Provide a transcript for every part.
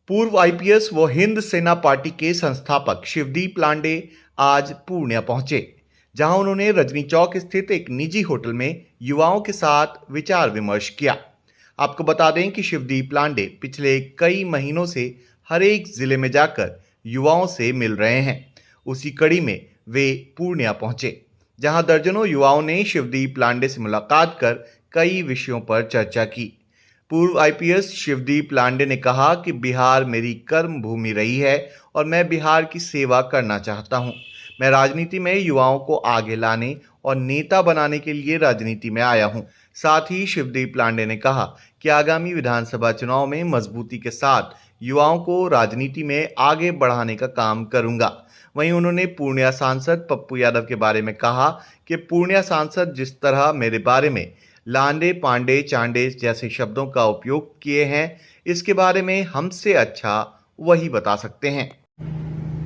पूर्व आईपीएस व हिंद सेना पार्टी के संस्थापक शिवदीप लांडे आज पूर्णिया पहुंचे, जहां उन्होंने रजनी चौक स्थित एक निजी होटल में युवाओं के साथ विचार विमर्श किया। आपको बता दें कि शिवदीप लांडे पिछले कई महीनों से हर एक जिले में जाकर युवाओं से मिल रहे हैं। उसी कड़ी में वे पूर्णिया पहुंचे, जहां दर्जनों युवाओं ने शिवदीप लांडे से मुलाकात कर कई विषयों पर चर्चा की। पूर्व आईपीएस शिवदीप लांडे ने कहा कि बिहार मेरी कर्म भूमि रही है और मैं बिहार की सेवा करना चाहता हूं। मैं राजनीति में युवाओं को आगे लाने और नेता बनाने के लिए राजनीति में आया हूं। साथ ही शिवदीप लांडे ने कहा कि आगामी विधानसभा चुनाव में मजबूती के साथ युवाओं को राजनीति में आगे बढ़ाने का काम करूंगा। वहीं उन्होंने पूर्णिया सांसद पप्पू यादव के बारे में कहा कि पूर्णिया सांसद जिस तरह मेरे बारे में लांडे पांडे चांडे जैसे शब्दों का उपयोग किए हैं, इसके बारे में हमसे अच्छा वही बता सकते हैं।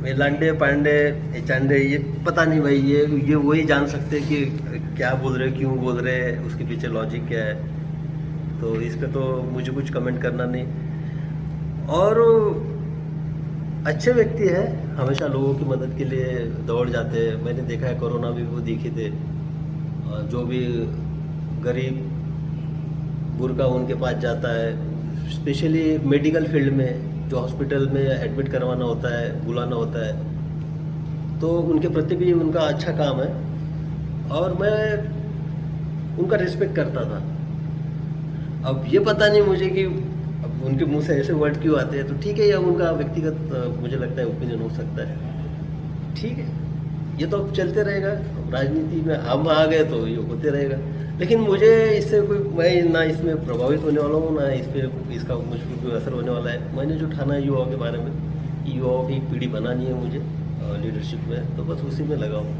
भाई लांडे पांडे चांडे ये पता नहीं भाई, ये वही जान सकते हैं कि क्या बोल रहे, क्यों बोल रहे हैं, उसके पीछे लॉजिक क्या है। तो इस पे तो मुझे कुछ कमेंट करना नहीं। और अच्छे व्यक्ति है, हमेशा लोगों की मदद के लिए दौड़ जाते हैं। मैंने देखा है कोरोना भी वो दिखे थे, जो भी गरीब बुर्का उनके पास जाता है, स्पेशली मेडिकल फील्ड में जो हॉस्पिटल में एडमिट करवाना होता है, बुलाना होता है, तो उनके प्रति भी उनका अच्छा काम है और मैं उनका रिस्पेक्ट करता था। अब ये पता नहीं मुझे कि अब उनके मुंह से ऐसे वर्ड क्यों आते हैं, तो ठीक है, या उनका व्यक्तिगत मुझे लगता है ओपिनियन हो सकता है, ठीक है, ये तो अब चलते रहेगा। राजनीति में हम आ गए तो ये होते रहेगा, लेकिन मुझे इससे कोई, मैं ना इसमें प्रभावित होने वाला हूँ, ना इस पर इसका मुझ पर कोई असर होने वाला है। मैंने जो ठाना है युवाओं के बारे में, युवाओं की पीढ़ी बनानी है मुझे लीडरशिप में, तो बस उसी में लगा हूँ।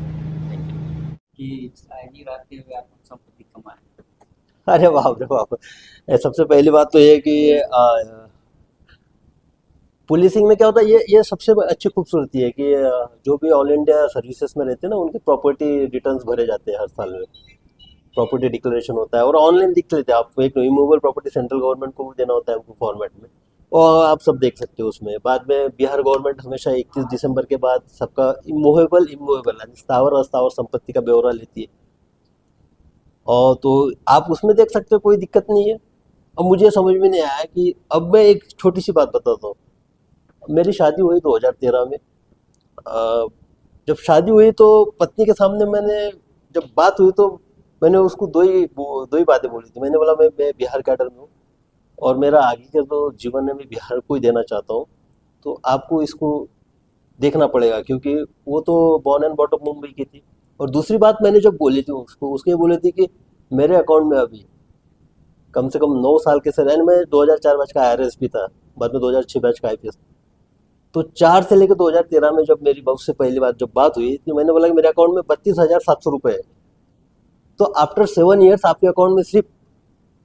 Thank you. कि शायरी गाते हुए आप संपत्ति कमाएं। अरे बाप रे बाप, सबसे पहली बात तो ये कि पुलिसिंग में क्या होता है, ये सबसे अच्छी खूबसूरती है कि जो भी ऑल इंडिया सर्विसेज में रहते हैं ना, उनके प्रॉपर्टी रिटर्न्स भरे जाते हैं हर साल में। प्रॉपर्टी डिक्लेरेशन होता है और ऑनलाइन दिख लेते हैं आप। एक इमूवेबल प्रॉपर्टी सेंट्रल गवर्नमेंट को देना होता है उनको फॉर्मेट में, और आप सब देख सकते हो उसमें। बाद में बिहार गवर्नमेंट हमेशा 31 दिसंबर के बाद सबका इमूवेबल यानी स्थावर अस्थावर संपत्ति का ब्यौरा लेती है, और तो आप उसमें देख सकते हो, कोई दिक्कत नहीं है। अब मुझे समझ में नहीं आया कि, अब मैं एक छोटी सी बात बताता हूँ। मेरी शादी हुई 2013 में। जब शादी हुई तो पत्नी के सामने मैंने, जब बात हुई तो मैंने उसको दो ही बातें बोली थी। मैंने बोला मैं बिहार कैडर में हूँ और मेरा आगे के तो जीवन में मैं बिहार को ही देना चाहता हूँ, तो आपको इसको देखना पड़ेगा, क्योंकि वो तो बॉर्न एंड बॉटम मुंबई की थी। और दूसरी बात मैंने जब बोली थी उसको, उसके बोली थी कि मेरे अकाउंट में अभी कम से कम 9 साल के सर, मैं 2004 बैच का IRS भी था, बाद में 2006 बैच का IPS। तो 4 से लेकर 2013 में जब मेरी बहू से पहली बार जब बात हुई तो मैंने बोला कि मेरे अकाउंट में 32,700 रुपये है। तो आफ्टर 7 ईयर्स आपके अकाउंट में सिर्फ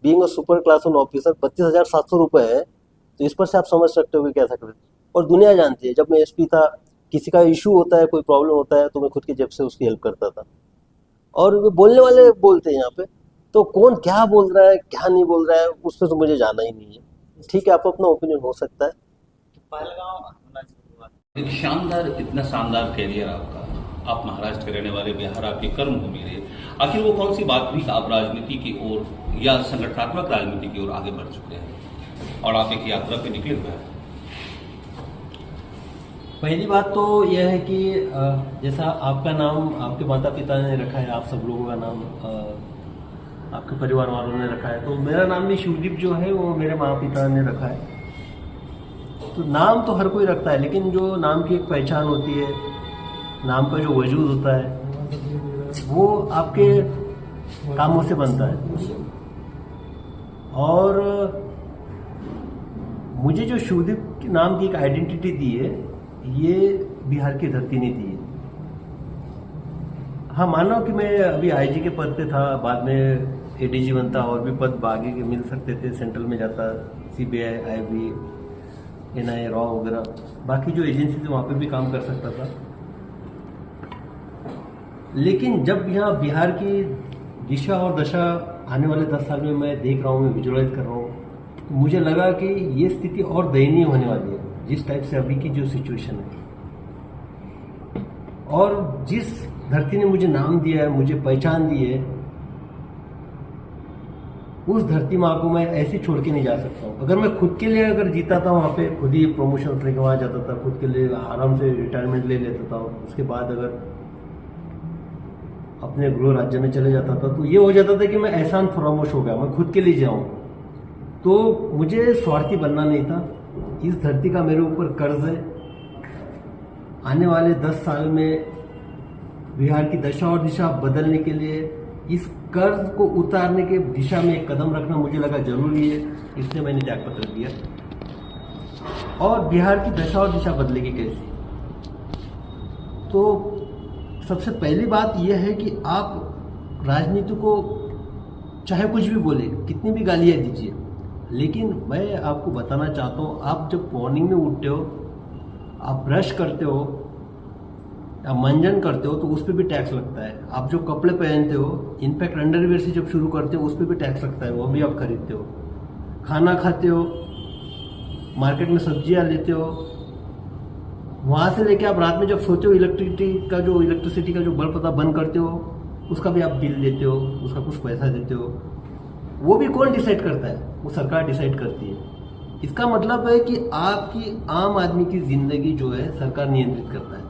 being a super class 1 officer 32,700 रुपये है, तो इस पर से आप समझ सकते हो कि कैसा कर। और दुनिया जानती है, जब मैं SP था, किसी का इशू होता है, कोई प्रॉब्लम होता है, तो मैं खुद की जेब से उसकी हेल्प करता था। और वे बोलने वाले बोलते हैं यहाँ पे, तो कौन क्या बोल रहा है क्या नहीं बोल रहा है उस पर तो मुझे जाना ही नहीं है। ठीक है, आपको अपना ओपिनियन हो सकता है। एक शानदार, इतना शानदार कैरियर आपका, आप महाराष्ट्र के रहने वाले, बिहार आपकी कर्म भूमि रही। आखिर वो कौन सी बात हुई आप राजनीति की ओर या संगठनात्मक राजनीति की ओर आगे बढ़ चुके हैं और आप एक यात्रा पे निकले हुए हैं? पहली बात तो यह है कि जैसा आपका नाम आपके माता पिता ने रखा है, आप सब लोगों का नाम आपके परिवार वालों ने रखा है, तो मेरा नाम भी शिवदीप जो है वो मेरे माता पिता ने रखा है। तो नाम तो हर कोई रखता है, लेकिन जो नाम की एक पहचान होती है, नाम का जो वजूद होता है, वो आपके कामों से बनता है। और मुझे जो शिवदीप नाम की एक आइडेंटिटी दी है, ये बिहार की धरती ने दी है। हाँ, मानो कि मैं अभी IG के पद पे था, बाद में ADG बनता, और भी पद आगे के मिल सकते थे, सेंट्रल में जाता, CBI, IB, NIA, रॉ वगैरह, बाकी जो एजेंसी थी वहाँ पे भी काम कर सकता था। लेकिन जब यहाँ बिहार की दिशा और दशा आने वाले 10 साल में मैं देख रहा हूँ, मैं विजुअलाइज कर रहा हूँ, तो मुझे लगा कि ये स्थिति और दयनीय होने वाली है, जिस टाइप से अभी की जो सिचुएशन है। और जिस धरती ने मुझे नाम दिया है, मुझे पहचान दी है, उस धरती माँ को मैं ऐसे छोड़ के नहीं जा सकता हूँ। अगर मैं खुद के लिए अगर जीता था वहाँ पे, खुद ही प्रमोशन लेके वहाँ जाता था, खुद के लिए आराम से रिटायरमेंट ले लेता था, उसके बाद अगर अपने गृह राज्य में चले जाता था, तो ये हो जाता था कि मैं एहसान फरामोश हो गया, मैं खुद के लिए जाऊँ। तो मुझे स्वार्थी बनना नहीं था। इस धरती का मेरे ऊपर कर्ज है। आने वाले 10 साल में बिहार की दशा और दिशा बदलने के लिए इस कर्ज को उतारने के दिशा में एक कदम रखना मुझे लगा जरूरी है, इसलिए मैंने त्यागपत्र दिया। और बिहार की दशा और दिशा बदलेगी कैसे? तो सबसे पहली बात यह है कि आप राजनीति को चाहे कुछ भी बोले, कितनी भी गालियाँ दीजिए, लेकिन मैं आपको बताना चाहता हूँ, आप जब मॉर्निंग में उठते हो, आप ब्रश करते हो या मंजन करते हो, तो उस पर भी टैक्स लगता है। आप जो कपड़े पहनते हो, इनफैक्ट अंडरवियर से जब शुरू करते हो, उस पर भी टैक्स लगता है, वो भी आप खरीदते हो। खाना खाते हो, मार्केट में सब्जियां लेते हो, वहाँ से लेके आप रात में जब सोते हो, इलेक्ट्रिसिटी का जो बल्ब होता बंद करते हो, उसका भी आप बिल देते हो, उसका कुछ पैसा देते हो। वो भी कौन डिसाइड करता है? वो सरकार डिसाइड करती है। इसका मतलब है कि आपकी आम आदमी की जिंदगी जो है सरकार नियंत्रित करता है।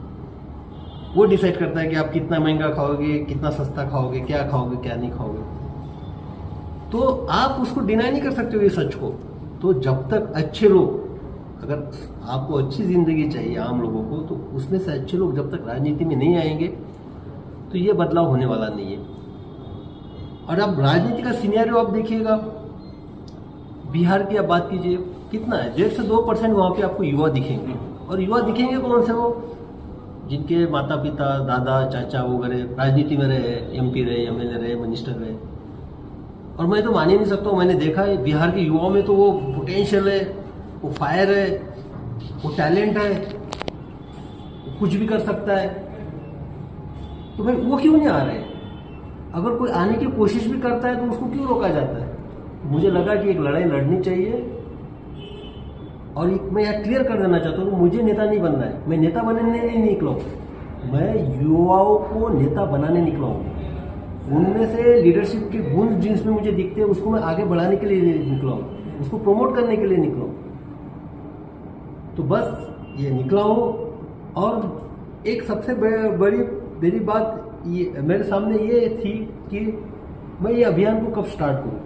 वो डिसाइड करता है कि आप कितना महंगा खाओगे, कितना सस्ता खाओगे, क्या खाओगे, क्या नहीं खाओगे। तो आप उसको डिनाई नहीं कर सकते हो ये सच को। तो जब तक अच्छे लोग, अगर आपको अच्छी जिंदगी चाहिए आम लोगों को, तो उसमें से अच्छे लोग जब तक राजनीति में नहीं आएंगे, तो ये बदलाव होने वाला नहीं है। और अब राजनीति का सिनेरियो आप देखिएगा, बिहार की आप बात कीजिए, कितना है, 1.5 से 2% वहाँ पे आपको युवा दिखेंगे। और युवा दिखेंगे कौन से? वो जिनके माता पिता, दादा, चाचा वगैरह राजनीति में रहे, MP रहे, MLA रहे, मिनिस्टर रहे। और मैं तो मान ही नहीं सकता हूँ, मैंने देखा है बिहार के युवाओं में तो वो पोटेंशियल है, वो फायर है, वो टैलेंट है, वो कुछ भी कर सकता है। तो भाई वो क्यों नहीं आ रहे? अगर कोई आने की कोशिश भी करता है तो उसको क्यों रोका जाता है? मुझे लगा कि एक लड़ाई लड़नी चाहिए। और मैं यहाँ क्लियर कर देना चाहता हूँ, मुझे नेता नहीं बनना है। मैं नेता बनने नहीं निकला हूँ, मैं युवाओं को नेता बनाने निकला हूँ। उनमें से लीडरशिप के गुण जिसमें मुझे दिखते हैं, उसको मैं आगे बढ़ाने के लिए निकला हूँ, उसको प्रमोट करने के लिए निकला हूँ। तो बस ये निकला हूँ। और एक सबसे बड़ी मेरी बात ये मेरे सामने ये थी कि मैं ये अभियान को कब स्टार्ट करूँ।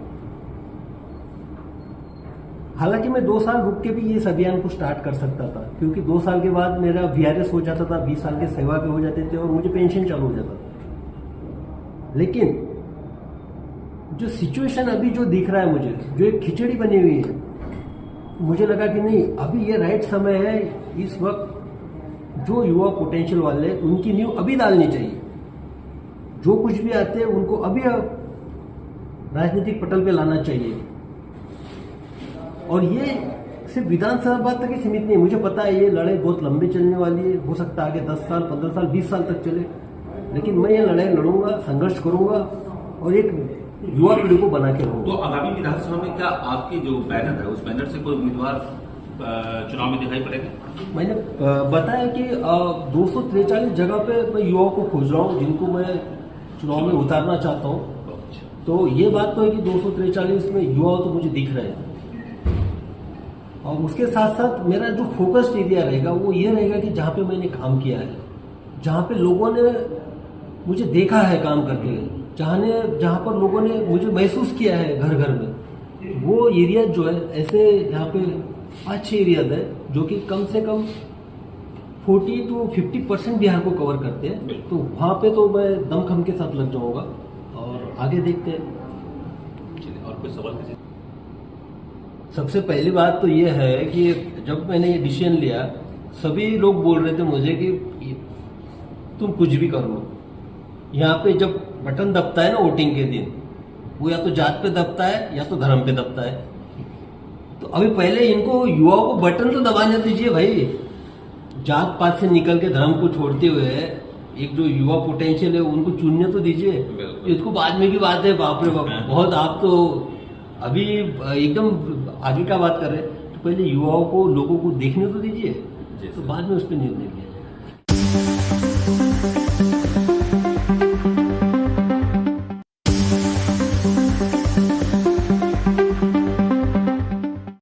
हालांकि मैं 2 साल रुक के भी इस अभियान को स्टार्ट कर सकता था, क्योंकि 2 साल के बाद मेरा VRS हो जाता था, 20 साल के सेवा के हो जाते थे और मुझे पेंशन चालू हो जाता था। लेकिन जो सिचुएशन अभी जो दिख रहा है मुझे, जो एक खिचड़ी बनी हुई है, मुझे लगा कि नहीं, अभी ये राइट समय है। इस वक्त जो युवा पोटेंशियल वाले, उनकी नींव अभी डालनी चाहिए। जो कुछ भी आते हैं उनको अभी राजनीतिक पटल पे लाना चाहिए। और ये सिर्फ विधानसभा तक ही सीमित नहीं है। मुझे पता है ये लड़ाई बहुत लंबी चलने वाली है, हो सकता है आगे 10 साल, 15 साल, 20 साल तक चले, लेकिन मैं ये लड़ाई लड़ूंगा, संघर्ष करूंगा और एक युवा पीढ़ी को बना के रहूंगा। तो आगामी विधानसभा में क्या आपके जो बैनर है, उस बैनर से कोई उम्मीदवार चुनाव में दिखाई पड़ेगा? मैंने बताया कि 243 जगह पे मैं युवाओं को खोज रहा हूँ, जिनको मैं चुनाव में उतारना चाहता हूँ। तो ये बात तो है कि 243 में युवा तो मुझे दिख रहे हैं। और उसके साथ साथ मेरा जो फोकस्ड एरिया रहेगा वो ये रहेगा कि जहाँ पे मैंने काम किया है, जहाँ पे लोगों ने मुझे देखा है काम करके, जहाँ पर लोगों ने मुझे महसूस किया है घर घर में, वो एरिया जो है, ऐसे यहाँ पे 5-6 एरियाज है जो कि कम से कम 40 to 50% बिहार को कवर करते हैं। तो वहाँ पे तो मैं दमखम के साथ लग जाऊँगा और आगे देखते हैं। और कोई सवाल किसी? सबसे पहली बात तो ये है कि जब मैंने ये डिसीजन लिया, सभी लोग बोल रहे थे मुझे कि तुम कुछ भी कर लो। यहाँ पे जब बटन दबता है ना वोटिंग के दिन, वो या तो जात पे दबता है या तो धर्म पे दबता है। तो अभी पहले इनको युवाओं को बटन तो दबाने दीजिए भाई। जात पात से निकल के धर्म को छोड़ते हुए एक जो युवा पोटेंशियल है उनको चुनने तो दीजिए। इसको बाद में की बात है। बाप रे बाप, बहुत आप तो अभी एकदम आगे का बात कर रहे हैं तो पहले युवाओं को लोगों को देखने तो दीजिए, जी तो सर। बाद में उस पर निर्णय लिया